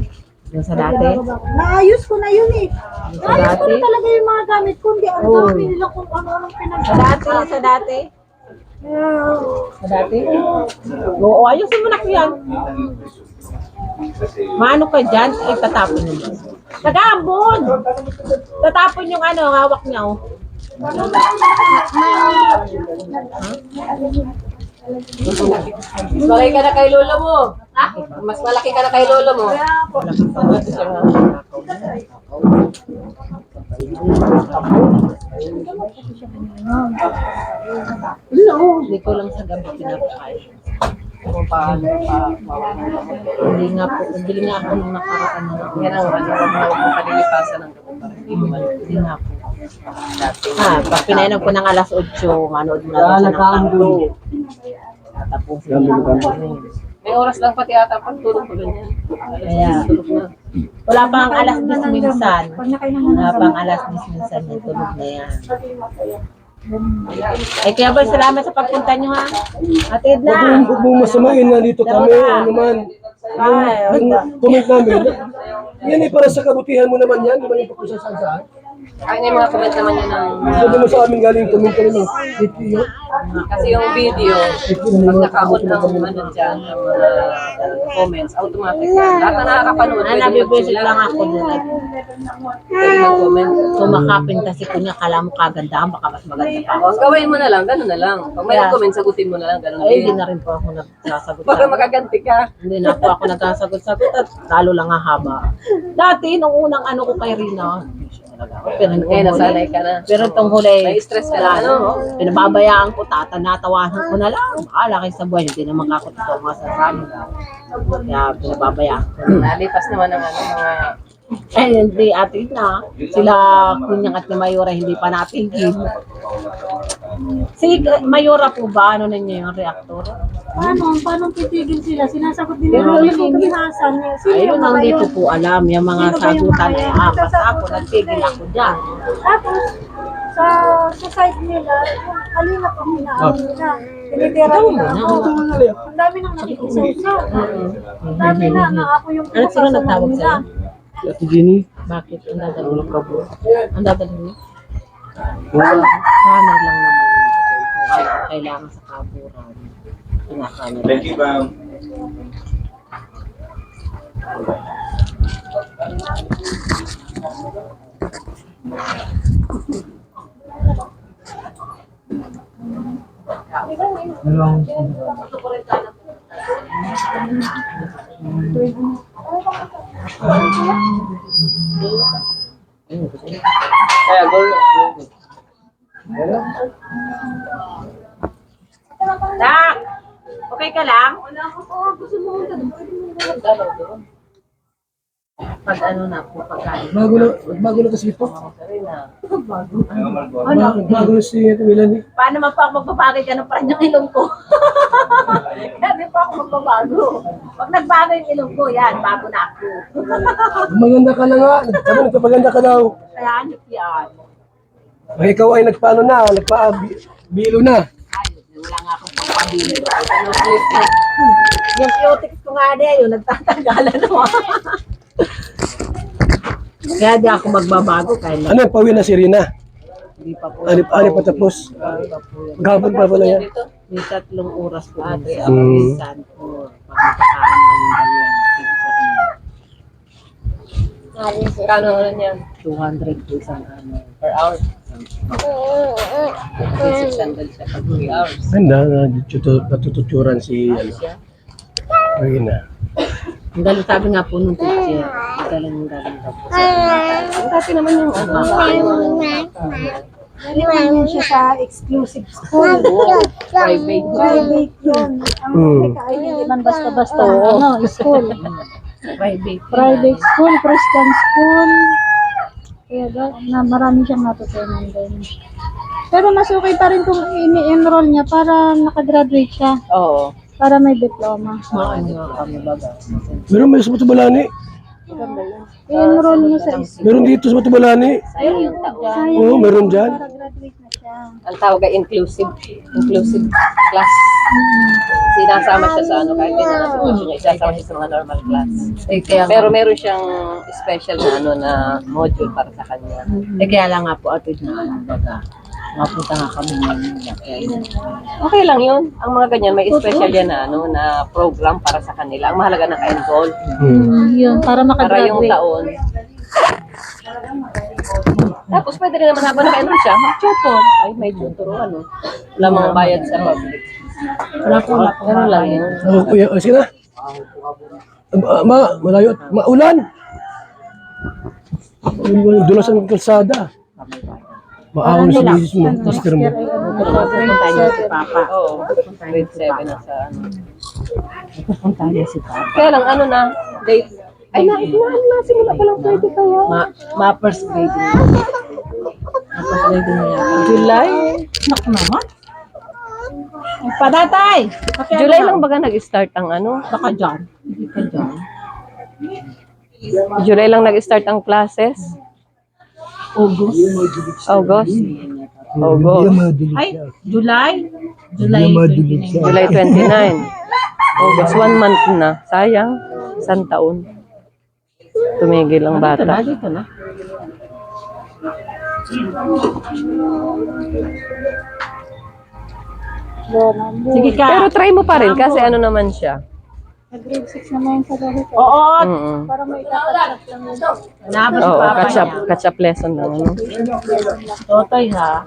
Yung sa dati? Naayos ko na yun eh. Sa Naayos ko dati? na talaga yung mga gamit ko. Hindi, ang Oo. dami nila kung ano-anong Sa pinag- dati? Sa dati? Sa dati? Oo, ayusin mo na ko yan. Maano ka dyan? Ay, tatapon mo. Tagaambon! Tatapon yung ano, hawak niya, oh. Mas malaki ka na kay lolo mo. Ha? Mas malaki ka na kay lolo mo. Hindi ko lang sa gabi pinapakain. Kung paano Hindi nga po, bili nga ako nung nakaraan na lang. yan ang ano, huwag mo palilipasan ng gabi para hindi mo Hindi nga po. Pag pinainom ko ng alas 8, manood mo na daw siya ng kanto. Tapos may oras lang pati ata pag tulog ko ganyan. Kaya, Tulog na. wala pang alas 10 minsan. Wala pang alas 10 minsan, may tulog na yan. Ay, kaya ba, salamat sa pagpunta nyo ha. Atid na. Huwag mong masamain na dito kami. Ano man. Yung comment namin. Yan eh, para sa kabutihan mo naman yan. Di ba yung pagkusasan saan? Ay, yung mga comment naman yun ng... Sabi mo sa amin galing comment ka rin. Kasi yung video, pag nakaon ng ano dyan, ng mga comments, automatic yan. Lahat na nakakapanood, pwede Nabibisit mag-sila. lang ako dun. Pwede mag-comment. Kumakapin kasi ko niya, kala mo kagandahan, baka mas maganda pa. O, ang gawin mo na lang, gano'n na lang. Pag may nag-comment, sagutin mo na lang, gano'n Ay, hindi din. na rin po ako nagsasagot. Para makaganti ka. Hindi na po ako nagsasagot-sagot at lalo lang hahaba. Dati, nung unang ano ko kay Rina, pero Ngayon, nasanay ka na. Pero itong huli, May stress ka na, ano? pinababayaan ko, tatanatawanan ko na lang. Akala kayo sa buhay, hindi naman ako totoo masasabi. Kaya pinababayaan ko. Nalipas naman ng ano, mga... Eh, hindi, atin na. Sila, Kunyang at ni Mayura, hindi pa natigil. Si Mayura po ba, ano na niya yung reactor? Paano titigil sila? Sinasagot din Pero nila yun, yung kabinasan niya. Sino Ayun, yung mga ang dito yun? po alam, yung mga Sino ba yung sagutan mga na yun? basta ako, nagtigil ako dyan. Tapos, sa side nila, yung kalina pa pinaano nila. Tinitira nila ako. Ang dami nang nakikisaw. Ang dami na ako yung Ano sino nagtawag nila. sa'yo? Ate Jenny. Bakit? Ang dadalhin mo? Ang dadalhin mo? Hanay lang naman. kailangan sa kaburan. Kinakano. Thank you, ma'am. Kaya goal. Dak! Okay ka lang? Pag ano na po, pagkain. Bago na kasi ito. Bago na si Melanie. Paano man pa ako magbabago ka ng parang yung ilong ko? Hindi pa ako magbabago. Pag nagbago yung ilong ko, yan, bago na ako. Maganda ka na nga. Sabi nagpapaganda ka daw. Kaya ano yan? Ay, ikaw ay nagpaano na, nagpa-bilo na. Wala nga akong pagpabili. Yung cutics ko nga niya, yun, nagtatanggalan naman. Kaya di ako magbabago kahit Ano, pauwi na si Rina? hindi pa po. Ano pa tapos? Gabon pa pala yan. May 3 oras po sa Hmm. San po. Pagkakaano ng dalawang pizza. Kano rin yan? 200 po isang ano. Per hour. 600 siya pag 3 hours. Ganda, natututuran si Rina. Ang galing sabi nga po nung teacher. Ang galing daw po. Ang dati naman yung ano. Galing siya sa exclusive school. Private. Private yun. Ang ay hindi man basta-basta school. Private school, Christian school. Kaya na marami siyang natutunan din. Pero mas okay pa rin kung ini-enroll niya para nakagraduate siya. Oo. Para may diploma. Meron may sa Matubalani. I-enroll niya sa school. Meron dito sa Matubalani. Sayang yung taon. Oo, meron dyan. Para graduate na siya. Ang tawag ay inclusive class. Sinasama siya sa ano, kahit hindi na nasa niya, isasama siya sa mga normal class. Pero meron siyang special na ano na module para sa kanya. Kaya lang nga po atid na ano baga. Mapunta nga kami ngayon. Okay lang yun. Ang mga ganyan, may special yan na ano na program para sa kanila. Ang mahalaga na ka-enroll. Yun, para Para yung makagraduate. taon. Tapos pwede rin naman habang naka-enroll siya, mag-tutor. Ay, may tutor o ano. Wala mga bayad sa public. Wala po. Pero lang yun. Oh, kuya, sige na. Malayo at maulan. Dulas ang kalsada. Maawa si Mrs. mo, mister mo. Pupunta niyo si Papa. Oo. Grade 7 na sa ano. Pupunta niyo si Papa. Kaya lang ano na, date. Ay, simula pa lang pwede kaya. Ma-first grade niya. Ma-first grade niya. July? Nak naman. Padatay! July lang baga nag-start ang ano? Baka dyan. Hindi ka dyan. July lang nag-start ang classes. August. August. Ay, July? July 29. July 29. August, 1 month na. Sayang. Isang taon. Tumigil ang bata. Dito na. Sige ka. Pero try mo pa rin kasi ano naman siya. Grade 6 naman sa dahil. Oo. Mm-mm. Para may kakatap lang yun. Nabas si Oo, Papa catch up lesson lang. Ano? Totoy ha.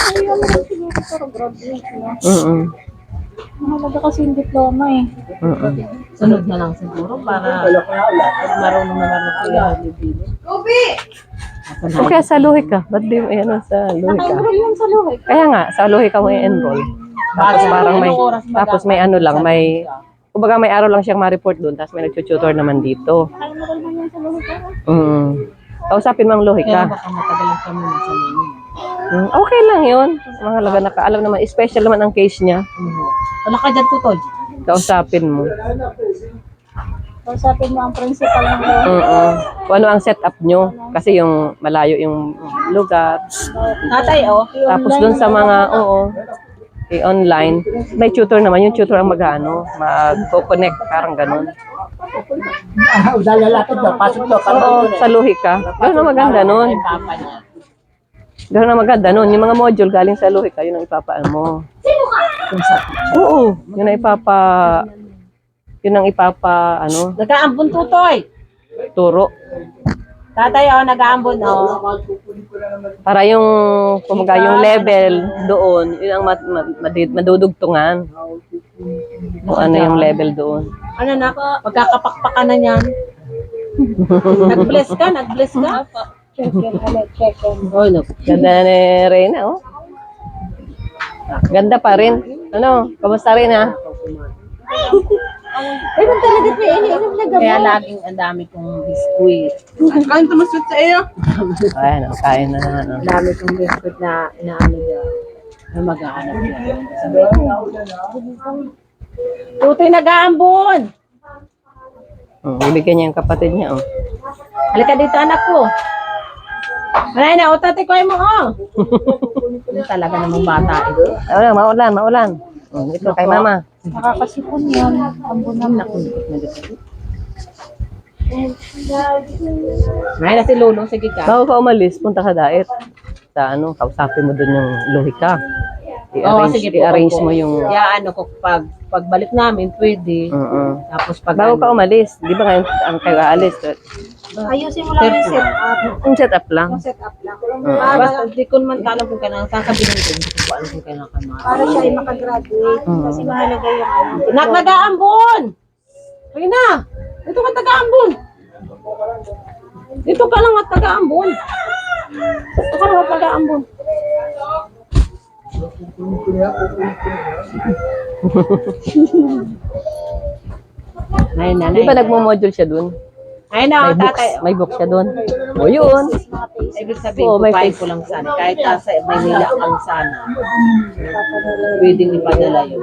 Ayaw mo lang siguro para graduate niya. Mm-mm. Mahalaga kasi yung diploma eh. Mm-mm. Sunod na lang siguro para pag marunong naman na kuya Halibilo. O kaya sa Luhi ka. Ba't di mo ano sa Luhi ka? Naka-enroll yan sa Luhe. Kaya nga, sa Luhi ka mo i-enroll. Tapos parang may, tapos may ano lang, may, kumbaga may araw lang siyang ma-report doon, tapos may nag-tutor naman dito. Naka-enroll man yan sa Luhe ka. Kausapin mo ang Luhi Kaya ka. baka matagal lang kami sa lulu. Okay lang yun. Mahalaga nakaalam naman. Special naman ang case niya. Wala ka dyan, Tutoy. Kausapin mo. Kausapin mo ang principal ng Luhe. Kung ano ang setup nyo. Kasi yung malayo yung lugar. Tatay, oh. Tapos dun sa mga, online, may tutor naman. Yung tutor ang mag-ano, mag-connect, parang ganun. Lalakad daw, pasok daw. Oo, sa Luhi ka. Ganun ang maganda nun. Papa niya. Gano'n na maganda nun. Yung mga module galing sa Lohika, yun ang ipapaan mo. Oo, yun ang ano, Nag-aambon tutoy. turo. Tatay, nag-aambon, Para yung, kumaga, yung level doon, yun ang madudugtungan. Kung ano yung level doon. Ano na, magkakapakpakan na niyan. Nag-bless ka? Check in ulit, check in. Oh, no. Ganda na ni Reyna, oh. Ganda pa rin. Ano, kamusta rin, ha? Pero talaga ito, iniinom na Kaya gamot. laging ang dami kong biskuit. Ayan, oh, kain na. Ano. Ang dami kong biskuit na inaano niya. Na mag-aanap niya. Tutoy, nag-aambon. Bibigyan niya yung kapatid niya, oh. Halika dito, anak ko. Alay na, tatay ko mo, Yung talaga namang bata ito. Ano, maulan. Ito kay mama. Nakakasipon yan. Ambon na. Ngayon na si Lolo, sige ka. Bago ka umalis, punta sa diet. Sa ano, kausapin mo doon yung Lohika. I-arrange mo yung... Kaya ano ko, pagbalik namin, pwede. Tapos pag Bago ka umalis, di ba ngayon ang kayo aalis? Ayusin mo lang yung setup. Yung setup lang. Yung setup lang. basta di ko naman alam kung kailangan sasabihin ko, hindi ko alam kung kailangan ka Para siya ay makagraduate. Kasi mahalaga yung ano. Nag-aambon! Rina! Dito ka taga-ambon! Dito ka lang at taga-ambon! Dito ka lang at taga-ambon! Ay, nanay. Di ba nagmo-module siya doon? Ay, na, tatay. May book siya doon. O yun. Ibig sabihin, Oo, may kupain face. ko lang sana. Kahit nasa Maynila ang sana. Pwedeng ipadala yun.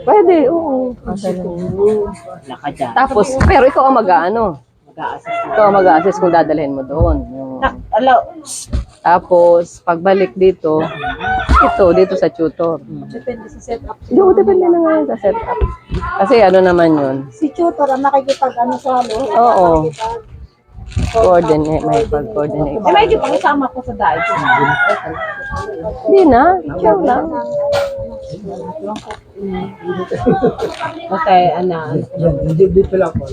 Pwede, oo. Wala ka dyan. Tapos, pero ikaw ang mag-ano. Mag-a-assist. Ikaw ang mag-assist kung dadalhin mo doon. Yung... Tapos, pagbalik dito sa tutor. Depende sa setup. Hindi, depende na nga yun sa setup. Kasi ano naman yun. Si tutor ang nakikipag-ano sa ano. Oo. Coordinate, may pag-coordinate. Eh, medyo pang-isama ko sa dahil. Hindi na, ikaw lang. Kasi, Dito lang po.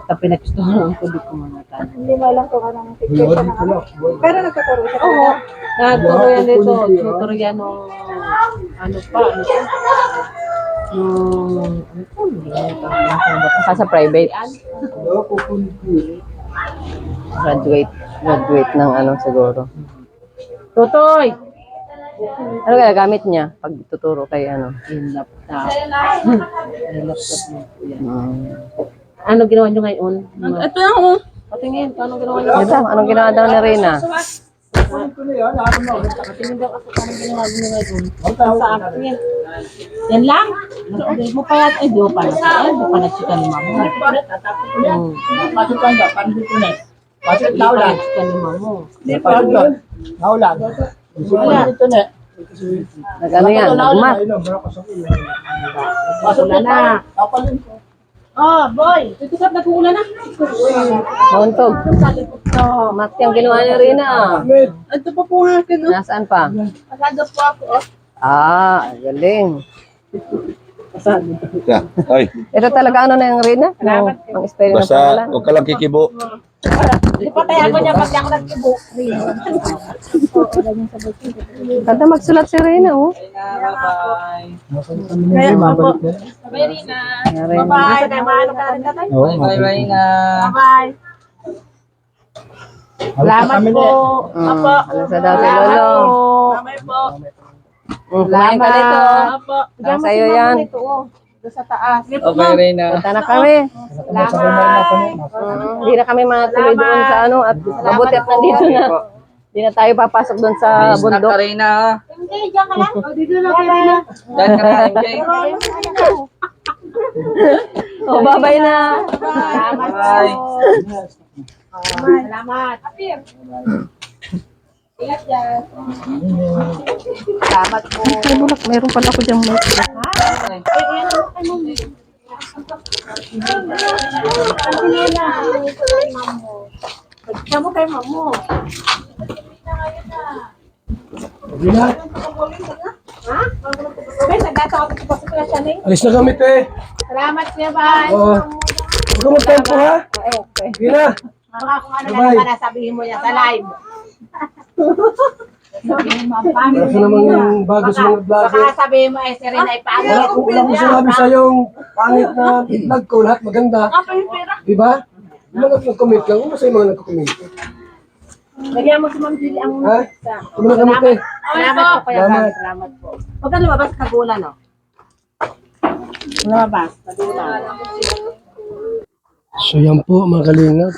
sa pinagstuhan ko, di ko manatan. Hindi mo alam kung anong situation na ano. Pero nagkaturo siya. Oo. Nagturo yan dito. Tutor yan nung, ano pa, Sa private. Graduate ng ano siguro. Tutoy! Ano ginagamit niya pag tuturo kay ano? Yung laptop. Yung laptop mo po yan. Ano ginawa nyo ngayon? Ito lang ako. Patingin, paano ginawa nyo? Ito, anong ginawa daw ni Reyna? Patingin daw ako paano ginawa nyo ngayon. Sa akin yan. Yan lang? Hindi mo pa yan. Di mo pa na. Di mo pa na-chika ni mamo. Pasok lang daw, parang dito na. Pasok Di pa na-chika ni mamo. Pasok lang. Naulan. Wala. Dito na. Nag-ano yan? Nag-mat. Pasok Wala na. Kapalin ko. Oh, boy! Dito ka nag-uulan na. Mauntog. Mat yung ginawa ni Reyna. Ito pa po nga akin. Nasaan pa? Pasado po ako. Galing. Ay, Ito talaga ano na yung Reyna? Ang spelling ng basta pangalan? huwag ka lang kikibo. Hindi pa tayo ako niya pag ako nagkibo. Kanta magsulat si Reyna, oh. Kaya po. Bye, Rina. Bye-bye. Kaya maano ka rin tatay? Bye, Reyna. Bye-bye. Salamat po. Apo. Ano sa daw si Lolo? Bye po. Kumain ka dito. Apo. Sa'yo yan. Doon sa taas. Okay, Reyna. Punta na kami. Salamat. Hindi na kami matuloy doon sa ano. At mabuti at nandito na. Hindi na tayo papasok doon sa bundok. Reyna. Hindi, diyan ka lang. Dito lang kay Rina. Diyan ka na, MJ. Oh, bye-bye na. Salamat po. Bye. Salamat. Ingat dyan. Salamat po. Ay, bulak. Meron pala ako dyan. Siya mo kay mamo. Okay na? Okay, nagdata ako sa pagkakasya ni. Alis na kami, te. Salamat Kuya Bal. Oo. Huwag ka magtempo, ha? Okay. Okay na. Mga kung ano Bye-bye. na naman sabihin mo yan sa live. Kasi naman yung bago sa mga vlogger. Baka sabihin mo ay si Rina ay pangit. Wala ko sinabi sa yung pangit na vlog ko, lahat maganda. Di ba? Yung mga nag-comment lang, ano sa yung mga nag-comment? Lagyan mo si Ma'am Julie ang Ha? sa. Kumuna kami, te. Salamat po Kuya Bal. Salamat. Salamat po. Huwag ka lumabas kagulan, no? Lumabas, kagulan. So yan po mga kalingap.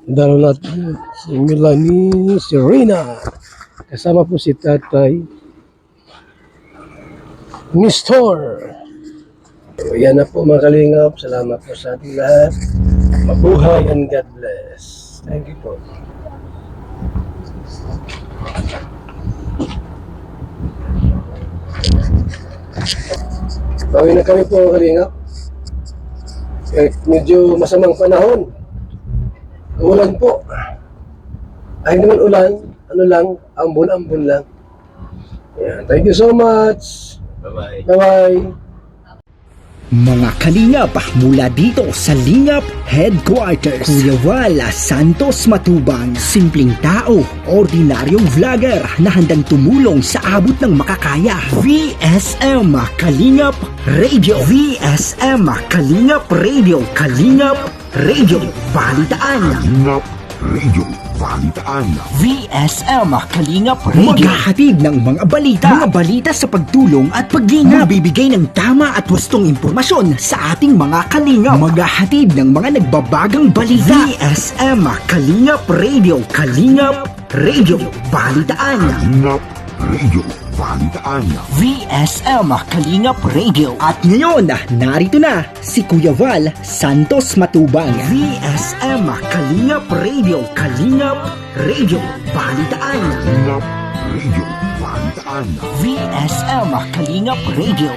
Dalo natin si Melanie, si Rina. Kasama po si Tatay Nestor. So yan na po mga kalingap. Salamat po sa ating lahat. Mabuhay and God bless. Thank you po. Bawi na kami po mga kalingap. Medyo masamang panahon. Ulan po. Ay naman ulan, ano lang, ambon-ambon lang. Yeah, thank you so much. Bye-bye. Bye-bye. Mga kalingap mula dito sa Lingap Headquarters, Kuya Val Santos Matubang, simpleng tao, ordinaryong vlogger na handang tumulong sa abot ng makakaya. VSM Kalingap Radio, VSM Kalingap Radio, Kalingap Radio, Balitaan. Kalingap Radio, Balitaan. VSM Kalingap Radio, maghahatid ng mga balita sa pagtulong at paglinga, bibigay ng tama at wastong impormasyon sa ating mga kalingap, maghahatid ng mga nagbabagang balita. VSM Kalingap Radio, Kalingap Radio, Balitaan. Kalingap Radio, Balitaan. VSM Kalingap Radio. At ngayon, narito na si Kuya Val Santos Matubang. VSM Kalingap Radio, Kalingap Radio, Balitaan. Kalingap Radio, Balitaan. VSM Kalingap Radio.